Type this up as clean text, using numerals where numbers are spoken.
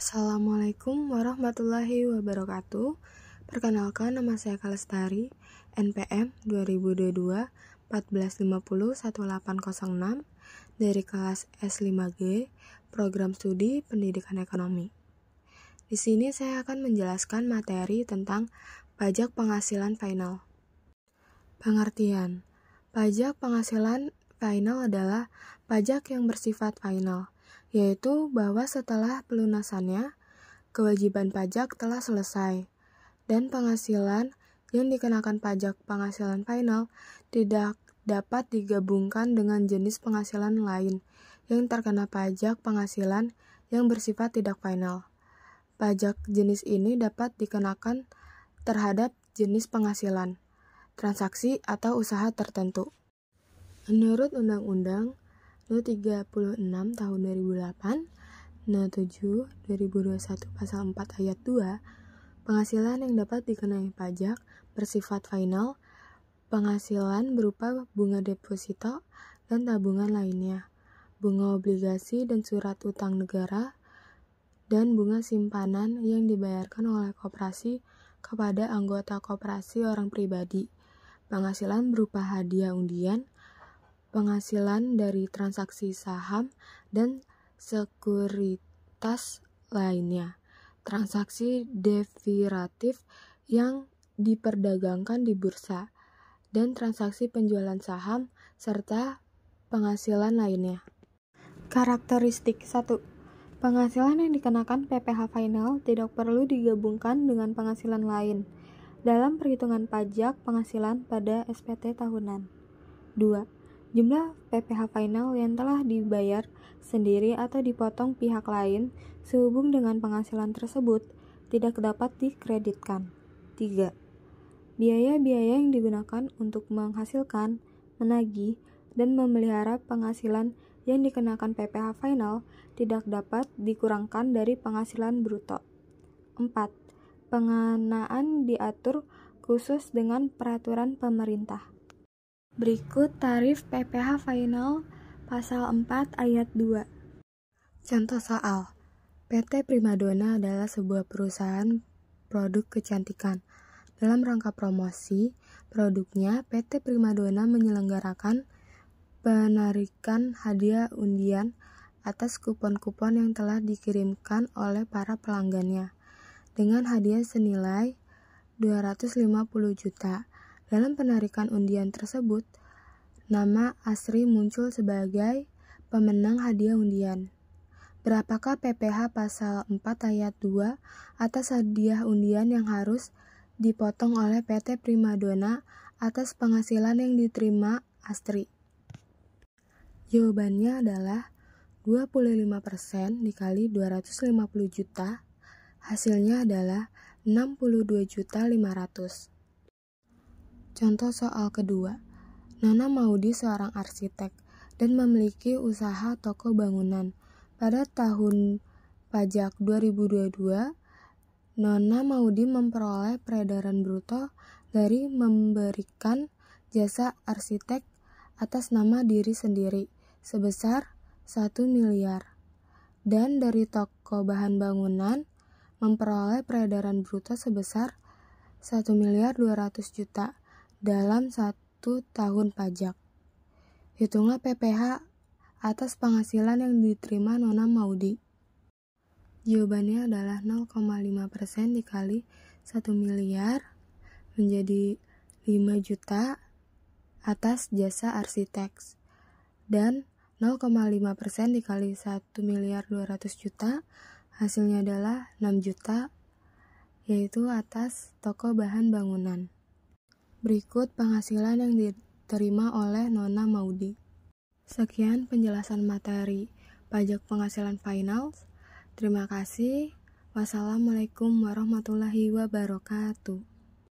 Assalamualaikum warahmatullahi wabarakatuh. Perkenalkan, nama saya Kalestari, NPM 2022-1450-1806 dari kelas S5G, Program Studi Pendidikan Ekonomi. Di sini saya akan menjelaskan materi tentang pajak penghasilan final. Pengertian: pajak penghasilan final adalah pajak yang bersifat final, yaitu bahwa setelah pelunasannya, kewajiban pajak telah selesai, dan penghasilan yang dikenakan pajak penghasilan final tidak dapat digabungkan dengan jenis penghasilan lain yang terkena pajak penghasilan yang bersifat tidak final. Pajak jenis ini dapat dikenakan terhadap jenis penghasilan, transaksi, atau usaha tertentu. Menurut Undang-Undang No 36 Tahun 2008, No 7 2021 Pasal 4 Ayat 2, penghasilan yang dapat dikenai pajak bersifat final, penghasilan berupa bunga deposito dan tabungan lainnya, bunga obligasi dan surat utang negara, dan bunga simpanan yang dibayarkan oleh koperasi kepada anggota koperasi orang pribadi, penghasilan berupa hadiah undian, penghasilan dari transaksi saham dan sekuritas lainnya, transaksi derivatif yang diperdagangkan di bursa, dan transaksi penjualan saham, serta penghasilan lainnya. Karakteristik 1. Penghasilan yang dikenakan PPh final tidak perlu digabungkan dengan penghasilan lain dalam perhitungan pajak penghasilan pada SPT tahunan. 2. Jumlah PPh final yang telah dibayar sendiri atau dipotong pihak lain sehubung dengan penghasilan tersebut tidak dapat dikreditkan. 3. Biaya-biaya yang digunakan untuk menghasilkan, menagih, dan memelihara penghasilan yang dikenakan PPh final tidak dapat dikurangkan dari penghasilan bruto. 4. Pengenaan diatur khusus dengan peraturan pemerintah. Berikut tarif PPh final pasal 4 ayat 2. Contoh soal. PT Primadona adalah sebuah perusahaan produk kecantikan. Dalam rangka promosi produknya, PT Primadona menyelenggarakan penarikan hadiah undian atas kupon-kupon yang telah dikirimkan oleh para pelanggannya dengan hadiah senilai 250 juta. Dalam penarikan undian tersebut, nama Asri muncul sebagai pemenang hadiah undian. Berapakah PPh pasal 4 ayat 2 atas hadiah undian yang harus dipotong oleh PT Primadona atas penghasilan yang diterima Asri? Jawabannya adalah 25% dikali 250 juta, hasilnya adalah 62.500.000. Contoh soal kedua. Nona Maudi seorang arsitek dan memiliki usaha toko bangunan. Pada tahun pajak 2022, Nona Maudi memperoleh peredaran bruto dari memberikan jasa arsitek atas nama diri sendiri sebesar 1 miliar dan dari toko bahan bangunan memperoleh peredaran bruto sebesar 1.200.000.000 dalam 1 tahun pajak. Hitunglah PPh atas penghasilan yang diterima Nona Maudi. Jawabannya adalah 0,5% dikali 1 miliar menjadi 5 juta atas jasa arsitek, dan 0,5% dikali 1.200.000.000 hasilnya adalah 6 juta, yaitu atas toko bahan bangunan. Berikut penghasilan yang diterima oleh Nona Maudi. Sekian penjelasan materi pajak penghasilan final. Terima kasih. Wassalamualaikum warahmatullahi wabarakatuh.